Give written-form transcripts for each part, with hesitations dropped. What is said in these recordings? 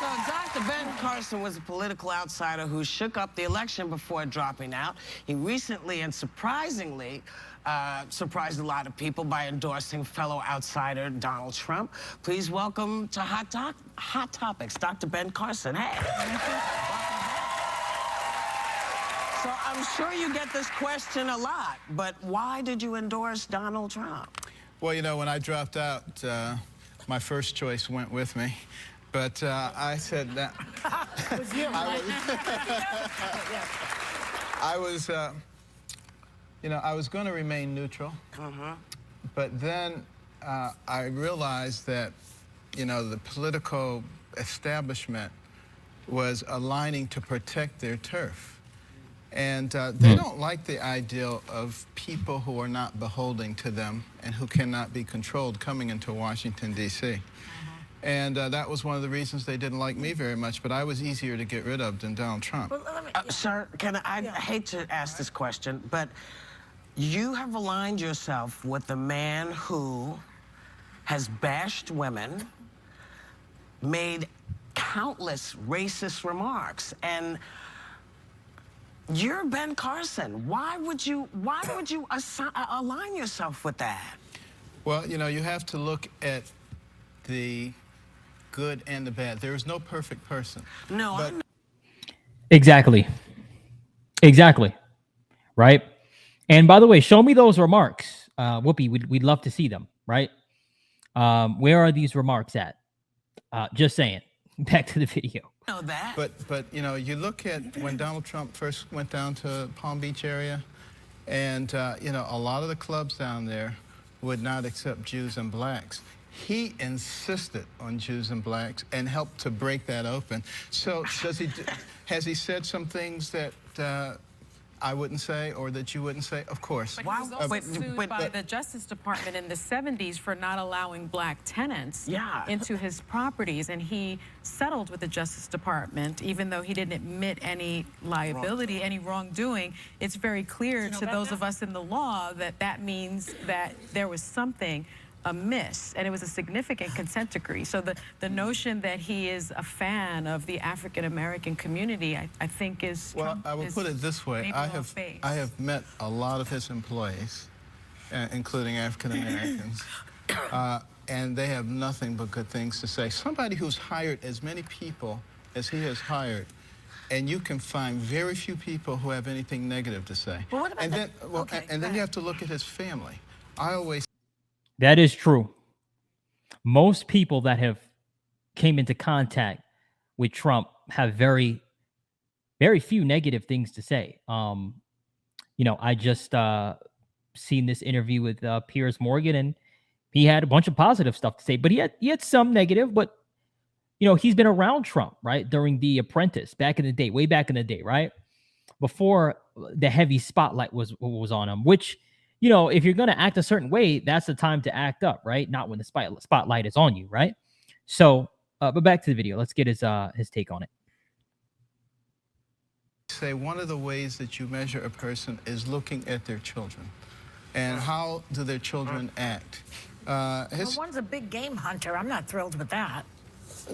So Dr. Ben Carson was a political outsider who shook up the election before dropping out. He recently and surprisingly surprised a lot of people by endorsing fellow outsider Donald Trump. Please welcome to Hot Topics, Dr. Ben Carson. Hey. So I'm sure you get this question a lot, but why did you endorse Donald Trump? Well, you know, when I dropped out, my first choice went with me. But I said that It was you, right? I was going to remain neutral. But then I realized that, you know, the political establishment was aligning to protect their turf. And they don't like the idea of people who are not beholden to them and who cannot be controlled coming into Washington, D.C. And that was one of the reasons they didn't like me very much, but I was easier to get rid of than Donald Trump. Well, sir, I hate to ask this question, but you have aligned yourself with a man who has bashed women, made countless racist remarks, and you're Ben Carson. Why would you align yourself with that? Well, you know, you have to look at the good and the bad. There is no perfect person. No, but Exactly. Right? And by the way, show me those remarks. Whoopi, we'd love to see them, right? Where are these remarks at? Just saying. Back to the video. I know that. But you know, you look at when Donald Trump first went down to Palm Beach area, and you know, a lot of the clubs down there would not accept Jews and blacks. He insisted on Jews and blacks and helped to break that open. So has he said some things that I wouldn't say or that you wouldn't say? Of course. But he was also sued by the Justice Department in the 70s for not allowing black tenants into his properties, and he settled with the Justice Department, even though he didn't admit any liability, any wrongdoing. It's very clear to those of us in the law that that means that there was something amiss, and it was a significant consent decree. So the notion that he is a fan of the African-American community, I think is well, I will put it this way. I have met a lot of his employees, including African-Americans, and they have nothing but good things to say. Somebody who's hired as many people as he has hired, and you can find very few people who have anything negative to say. Well, what about and then you have to look at his family. I always That is true. Most people that have came into contact with Trump have very few negative things to say. You know, I just seen this interview with Piers Morgan, and he had a bunch of positive stuff to say, but he had some negative. But you know, he's been around Trump, right, during The Apprentice back in the day, way back in the day, right, before the heavy spotlight was on him, which, you know, if you're going to act a certain way, that's the time to act up, right? Not when the spotlight is on you, right? So, but back to the video. Let's get his take on it. Say one of the ways that you measure a person is looking at their children. And how do their children act? Well, one's a big game hunter. I'm not thrilled with that.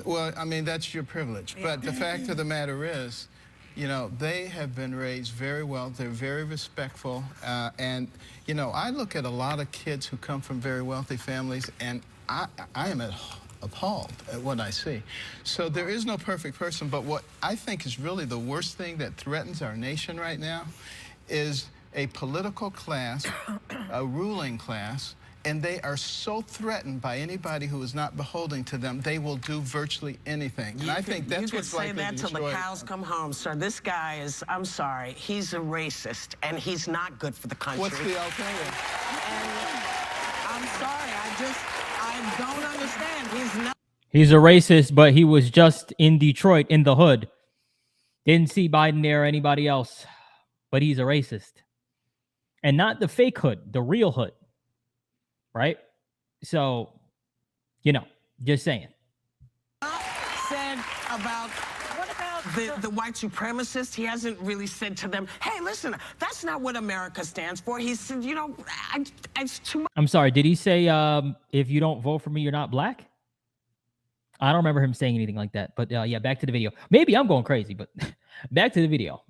Well, I mean, that's your privilege. But the fact of the matter is, you know, they have been raised very well. They're very respectful. And, you know, I look at a lot of kids who come from very wealthy families, and I am appalled at what I see. So there is no perfect person, but what I think is really the worst thing that threatens our nation right now is a political class, a ruling class, and they are so threatened by anybody who is not beholden to them, they will do virtually anything. And I think that's what's likely to destroy. You can say that till the cows come home, sir. This guy is, I'm sorry, he's a racist, and he's not good for the country. What's the alternative? And I'm sorry, I don't understand. He's a racist, but he was just in Detroit, in the hood. Didn't see Biden there or anybody else, but he's a racist. And not the fake hood, the real hood. Right? So, you know, just saying. Said about the white supremacists, he hasn't really said to them, hey, listen, that's not what America stands for. He said, you know, it's too much. I'm sorry, did he say, if you don't vote for me, you're not black? I don't remember him saying anything like that. But yeah, back to the video. Maybe I'm going crazy, but back to the video.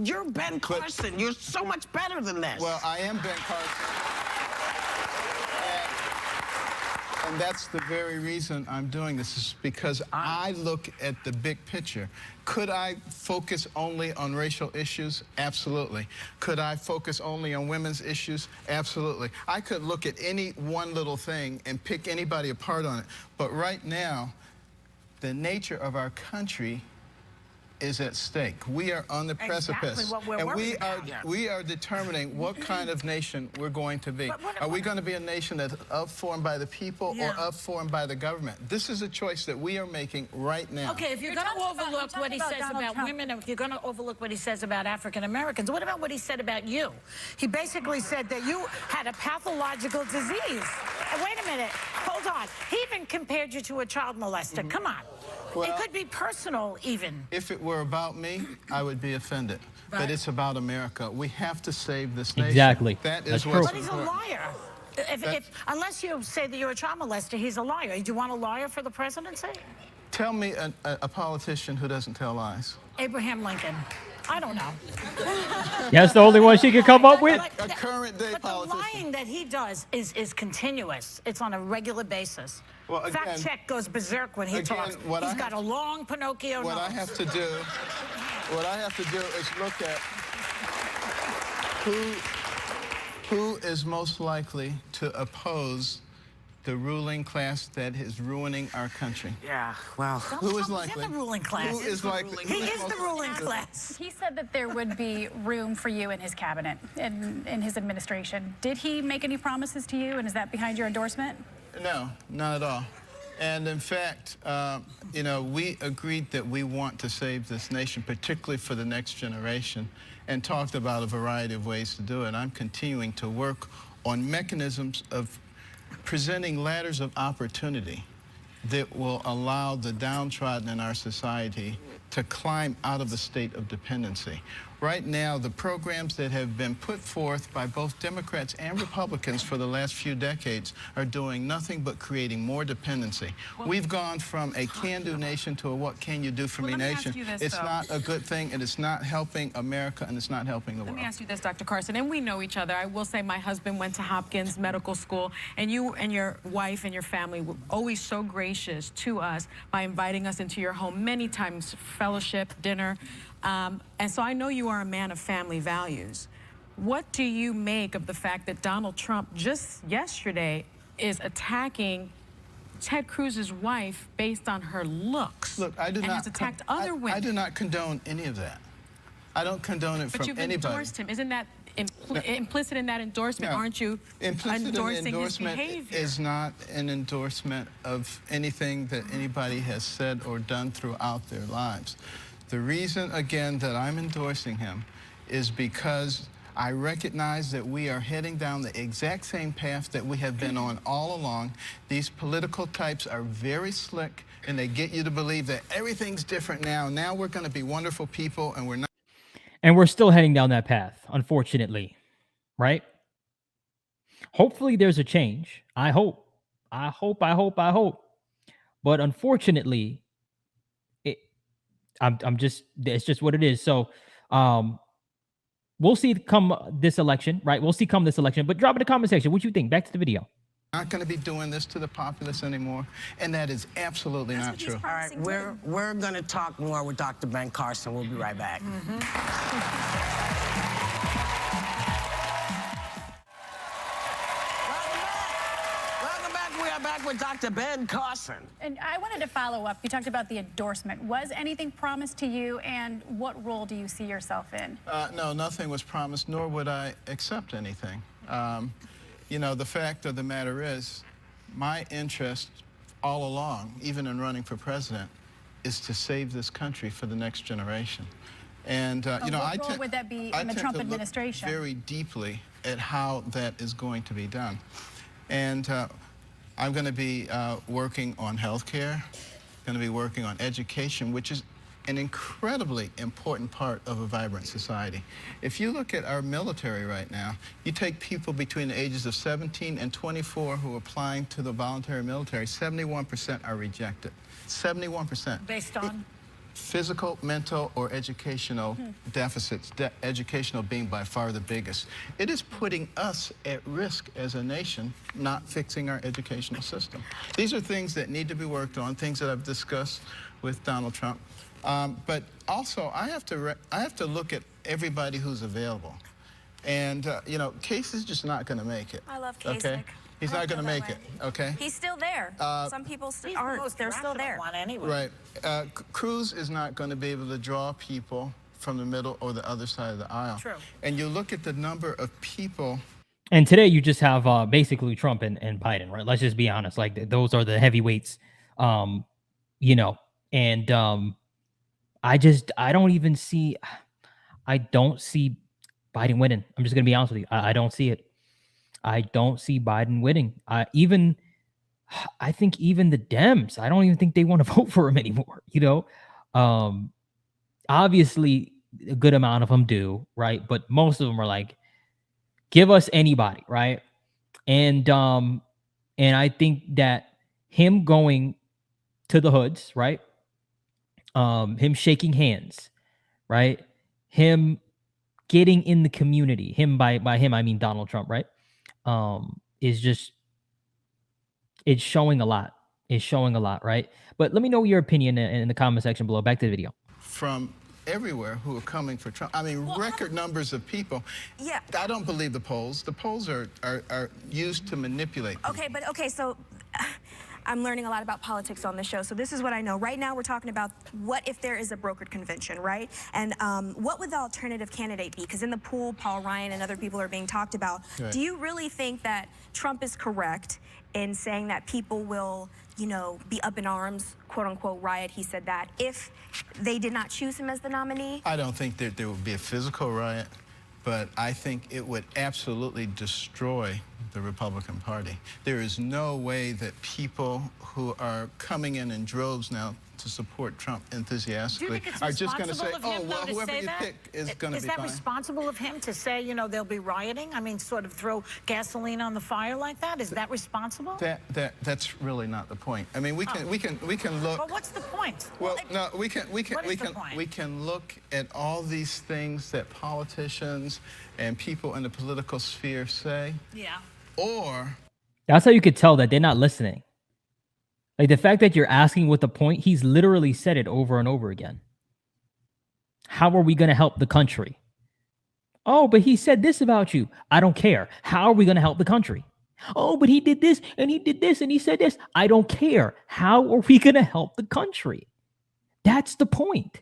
You're Ben Carson. You're so much better than this. Well, I am Ben Carson. And that's the very reason I'm doing this, is because I look at the big picture. Could I focus only on racial issues? Absolutely. Could I focus only on women's issues? Absolutely. I could look at any one little thing and pick anybody apart on it. But right now, the nature of our country is at stake. We are on the precipice. Exactly what we're and worried about. we are determining what kind of nation we're going to be. Are we going to be a nation that's upformed by the people or upformed by the government? This is a choice that we are making right now. Okay, if you're going to overlook what he says about women, if you're going to overlook what he says about African Americans, what about what he said about you? He basically said that you had a pathological disease. Wait a minute. Hold on. He even compared you to a child molester. Come on. Well, it could be personal, even. If it were about me, I would be offended. But it's about America. We have to save this nation. Exactly. That is That's what's But he's a liar. Unless you say that you're a child molester, he's a liar. Do you want a liar for the presidency? Tell me a politician who doesn't tell lies. Abraham Lincoln. I don't know. That's the only one she could come up with? A current day but politician. the lying that he does is continuous. It's on a regular basis. Well, again, Fact check goes berserk when he talks. He's got a long Pinocchio nose. What I have to do is look at who is most likely to oppose the ruling class that is ruining our country. Yeah, well, who is likely? He's in the ruling class. Who is likely? He is the ruling class. He said that there would be room for you in his cabinet, in his administration. Did he make any promises to you, and is that behind your endorsement? No, not at all. And in fact, you know, we agreed that we want to save this nation, particularly for the next generation, and talked about a variety of ways to do it. I'm continuing to work on mechanisms of presenting ladders of opportunity that will allow the downtrodden in our society to climb out of the state of dependency. Right now, the programs that have been put forth by both Democrats and Republicans for the last few decades are doing nothing but creating more dependency. We've gone from a can-do nation to a what can you do for me nation. It's not a good thing, and it's not helping America, and it's not helping the world. Let me ask you this, Dr. Carson, and we know each other. I will say my husband went to Hopkins Medical School, and you and your wife and your family were always so gracious to us by inviting us into your home many times, fellowship, dinner. And so I know you are a man of family values. What do you make of the fact that Donald Trump just yesterday is attacking Ted Cruz's wife based on her looks? Look, I do and not has attacked other women. I do not condone any of that. I don't condone it but from you've anybody. endorsed him. Isn't that implicit in that endorsement? No. Aren't you Implicit endorsing in the endorsement his behavior? is not an endorsement of anything that anybody has said or done throughout their lives. The reason, again, that I'm endorsing him is because I recognize that we are heading down the exact same path that we have been on all along. These political types are very slick, and they get you to believe that everything's different now. Now we're going to be wonderful people, and we're not. And we're still heading down that path, unfortunately, right? Hopefully there's a change. I hope. But unfortunately, it's just what it is. So we'll see come this election, right? We'll see come this election, but drop in the comment section what you think. Back to the video. Not going to be doing this to the populace anymore, and that is absolutely not true. All right, we're going to talk more with Dr. Ben Carson. We'll be right back. Welcome back. We are back with Dr. Ben Carson. And I wanted to follow up. You talked about the endorsement. Was anything promised to you, and what role do you see yourself in? No, nothing was promised, nor would I accept anything. You know, the fact of the matter is, my interest all along, even in running for president, is to save this country for the next generation. And, you know, what role would that be in the Trump administration? Very deeply at how that is going to be done. And I'm going to be working on health care, going to be working on education, which is an incredibly important part of a vibrant society. If you look at our military right now, you take people between the ages of 17 and 24 who are applying to the voluntary military, 71% are rejected. 71%. Based on? Physical, mental, or educational deficits, educational being by far the biggest. It is putting us at risk as a nation, not fixing our educational system. These are things that need to be worked on, things that I've discussed with Donald Trump. But also, I have to look at everybody who's available. And, you know, Kasich is just not going to make it. I love Kasich. Okay? He's not going to make it, okay? He's still there. Some people aren't. They're still there. Anyway. Right. Cruz is not going to be able to draw people from the middle or the other side of the aisle. True. And you look at the number of people. And today you just have basically Trump and Biden, right? Let's just be honest. Like, those are the heavyweights, you know. And I don't see Biden winning. I'm just going to be honest with you. I don't see it. I don't see Biden winning. I think even the Dems, I don't even think they want to vote for him anymore. You know, obviously a good amount of them do, right? But most of them are like, give us anybody, right? And I think that him going to the hoods, right? Him shaking hands, right? Him getting in the community, him by him, I mean Donald Trump, right? Is just, it's showing a lot. It's showing a lot, right? But let me know your opinion in the comment section below. Back to the video. From everywhere who are coming for Trump. I mean, record numbers of people. Yeah. I don't believe the polls. The polls are used to manipulate people. Okay, but okay, so I'm learning a lot about politics on this show. So this is what I know. Right now we're talking about what if there is a brokered convention, right? And what would the alternative candidate be? Because in the pool, Paul Ryan and other people are being talked about. Right. Do you really think that Trump is correct in saying that people will, you know, be up in arms, quote unquote, riot, he said that, if they did not choose him as the nominee? I don't think that there would be a physical riot, but I think it would absolutely destroy the Republican Party. There is no way that people who are coming in droves now to support Trump enthusiastically are just going to say, oh, well, whoever you pick is going to be fine. Is that responsible of him to say, you know, they'll be rioting? I mean, sort of throw gasoline on the fire like that? Is that responsible? That's really not the point. I mean, we can look. Well, what's the point? Well, no, we can look at all these things that politicians and people in the political sphere say. Yeah. Or that's how you could tell that they're not listening. Like, the fact that you're asking with the point, he's literally said it over and over again. How are we going to help the country? Oh, but he said this about you. I don't care. How are we going to help the country? Oh, but he did this and he did this and he said this. I don't care. How are we going to help the country? That's the point.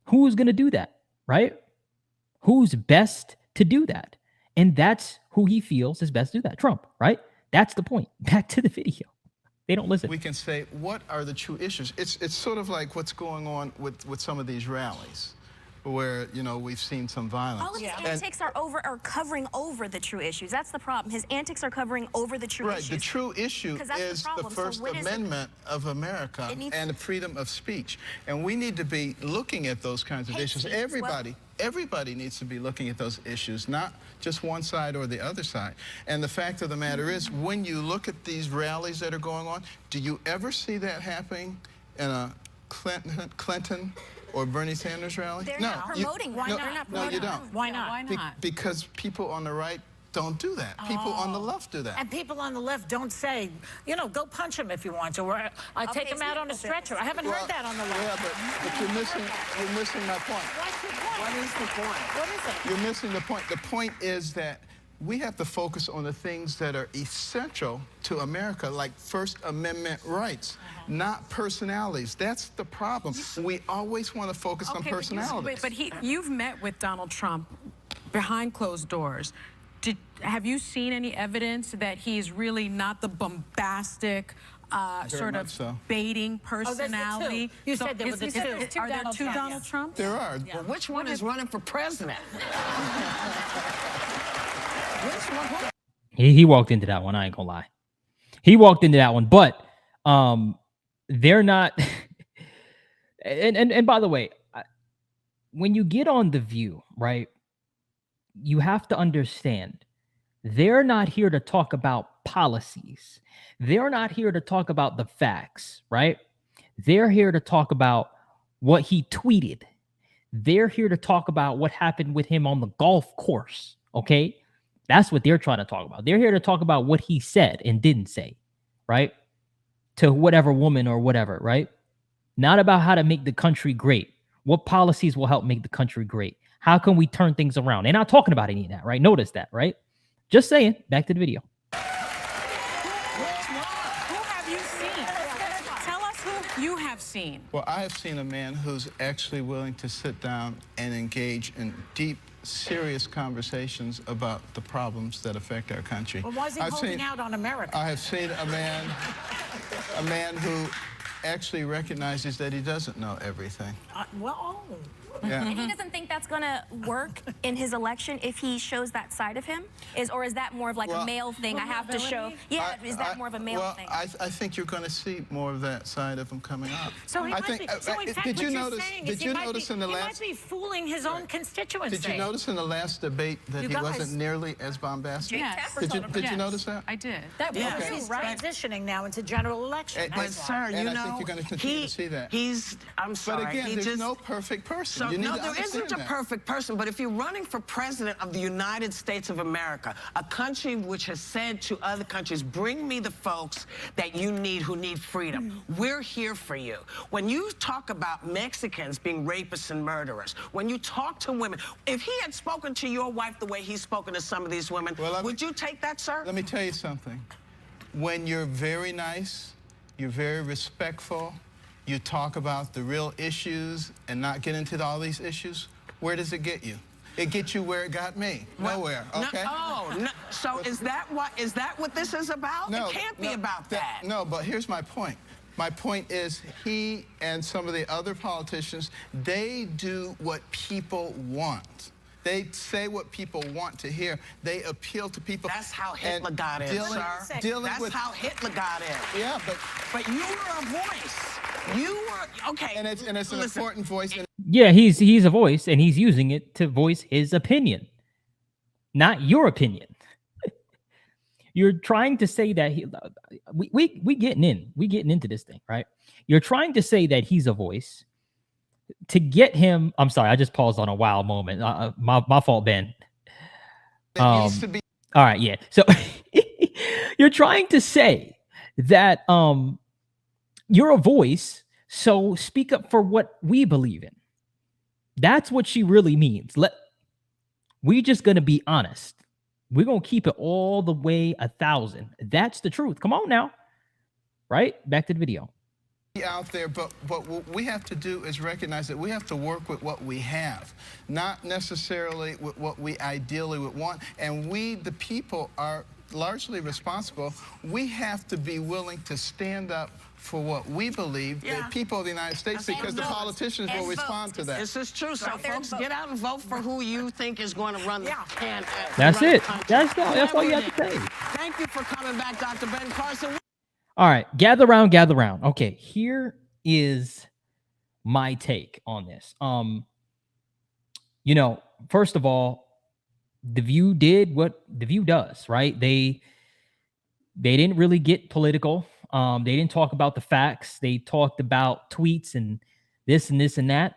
Who's going to do that, right? Who's best to do that? And that's who he feels is best to do that. Trump, right? That's the point. Back to the video. They don't listen. We can say, what are the true issues? It's sort of like what's going on with some of these rallies, where, you know, we've seen some violence. All of his antics are covering over the true issues. That's the problem. His antics are covering over the true issues. Right. The true issue is the First Amendment of America and the freedom of speech. And we need to be looking at those kinds of issues. Everybody needs to be looking at those issues, not just one side or the other side. And the fact of the matter is, when you look at these rallies that are going on, do you ever see that happening in a Clinton or Bernie Sanders rally? They're not promoting. Why not? No, you don't. Why not? Why not? Because people on the right don't do that. People on the left do that. And people on the left don't say, you know, go punch him if you want to, or I take him out on a stretcher. I haven't heard that on the left. Yeah, but you're missing my point. What's your point? What is the point? What is it? You're missing the point. The point is that we have to focus on the things that are essential to America, like First Amendment rights, not personalities. That's the problem. We always want to focus on personalities. But you've met with Donald Trump behind closed doors. Have you seen any evidence that he's really not the bombastic, sort of baiting personality? You said there was a two. Are there two Donald Trumps? There are. Well, which one is running for president? He walked into that one. I ain't gonna lie. He walked into that one, but they're not And by the way, when you get on The View, right, you have to understand they're not here to talk about policies. They're not here to talk about the facts, right? They're here to talk about what he tweeted. They're here to talk about what happened with him on the golf course, okay? That's what they're trying to talk about. They're here to talk about what he said and didn't say, right? To whatever woman or whatever, right? Not about how to make the country great. What policies will help make the country great? How can we turn things around? They're not talking about any of that, right? Notice that, right? Just saying. Back to the video. Who have you seen? Tell us who you have seen. Well, I have seen a man who's actually willing to sit down and engage in deep, serious conversations about the problems that affect our country. Well, why is he holding out on America? I have seen a man who actually recognizes that he doesn't know everything. Yeah. And he doesn't think that's going to work in his election if he shows that side of him? Or is that more of like a male thing I have to show? Yeah, is that more of a male thing? I think you're going to see more of that side of him coming up. So he might did you notice in the last... He might be fooling his own constituency. Did you notice in the last debate that he wasn't nearly as bombastic? Yes. Did you notice that? I did. That he's transitioning now into general election. But sir, I think you're going to continue to see that. I'm sorry. But again, there's no perfect person. No, there isn't a perfect person, but if you're running for president of the United States of America, a country which has said to other countries, bring me the folks that you need who need freedom. We're here for you. When you talk about Mexicans being rapists and murderers, when you talk to women, if he had spoken to your wife the way he's spoken to some of these women, would you take that, sir? Let me tell you something. When you're very nice, you're very respectful, you talk about the real issues and not get into all these issues, where does it get you? It gets you where it got me. Nowhere, okay? So is that what this is about? No, it can't be about that. No, but here's my point. My point is he and some of the other politicians, they do what people want. They say what people want to hear. They appeal to people. That's how Hitler got in, sir. That's how Hitler got in. Yeah, but you were a voice. You were, okay. And it's an important voice. Yeah, he's a voice, and he's using it to voice his opinion, not your opinion. You're trying to say that we getting into this thing, right? You're trying to say that he's a voice to get him. I'm sorry, I just paused on a wow moment. My fault, Ben. All right, yeah. So you're trying to say that you're a voice, so speak up for what we believe in. That's what she really means. We just gonna be honest. We're gonna keep it all the way 1,000. That's the truth. Come on now. Right? Back to the video. Out there, but what we have to do is recognize that we have to work with what we have, not necessarily with what we ideally would want. And we, the people, are largely responsible. We have to be willing to stand up for what we believe, the people of the United States, because the politicians will respond to that. This is true. So, folks, get out and vote for who you think is going to run the can. That's it. That's all you have to say. Thank you for coming back, Dr. Ben Carson. All right, gather round, gather round. Okay, here is my take on this. You know, first of all, The View did what The View does, right? They didn't really get political. They didn't talk about the facts. They talked about tweets and this and this and that.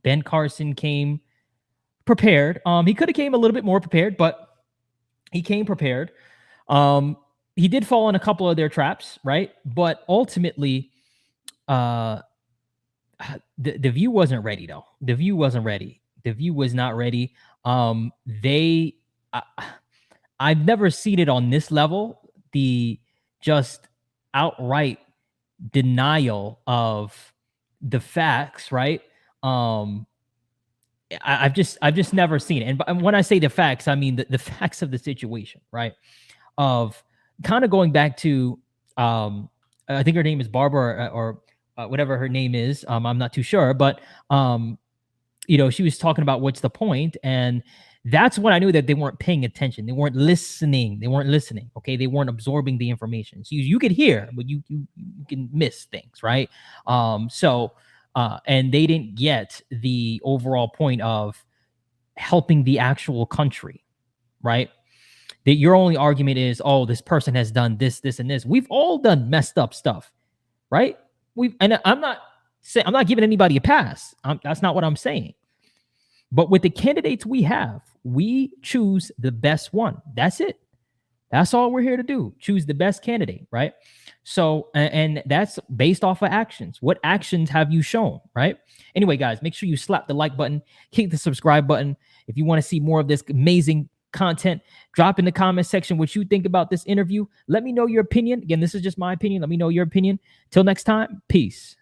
Ben Carson came prepared. He could have came a little bit more prepared, but he came prepared. He did fall in a couple of their traps, right? But ultimately, the View wasn't ready, though. The View wasn't ready. The View was not ready. I've never seen it on this level. The just outright denial of the facts, right? I've just never seen it. And when I say the facts, I mean the facts of the situation, right? Of kind of going back to, I think her name is Barbara or whatever her name is. I'm not too sure, but you know, she was talking about what's the point, and that's when I knew that they weren't paying attention. They weren't listening. Okay, they weren't absorbing the information. So you could hear, but you can miss things, right? So and they didn't get the overall point of helping the actual country, right? That your only argument is, oh, this person has done this, this, and this. We've all done messed up stuff, right? And I'm not giving anybody a pass. That's not what I'm saying. But with the candidates we have, we choose the best one. That's it. That's all we're here to do. Choose the best candidate, right? So, and that's based off of actions. What actions have you shown, right? Anyway, guys, make sure you slap the like button, hit the subscribe button. If you want to see more of this amazing content, drop in the comment section what you think about this interview. Let me know your opinion. Again, this is just my opinion. Let me know your opinion. Till next time, peace.